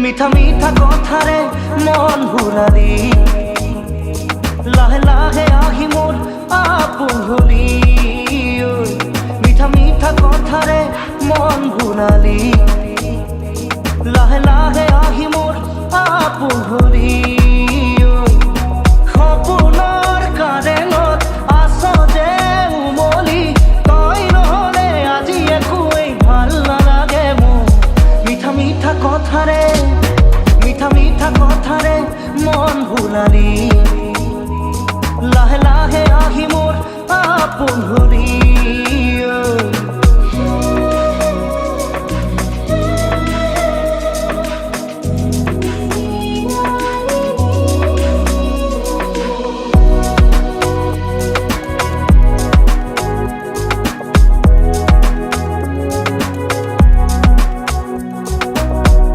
মিঠা মিঠা কথারে মন ভুলালি লাহে লাহে আহি মোর আপন হলি মিঠা মিঠা কথারে মন ভুলালি লাহে লাহে আহি মোর আপন হলি সপোনৰ কাৰেঙত আছ যে উমলি তই নহলে আজি একোৱেই ভাল নালাগে মোৰ মিঠা মিঠা কথাৰে মন ভুলালি লাহে লাহে আহি মোর আপন হলি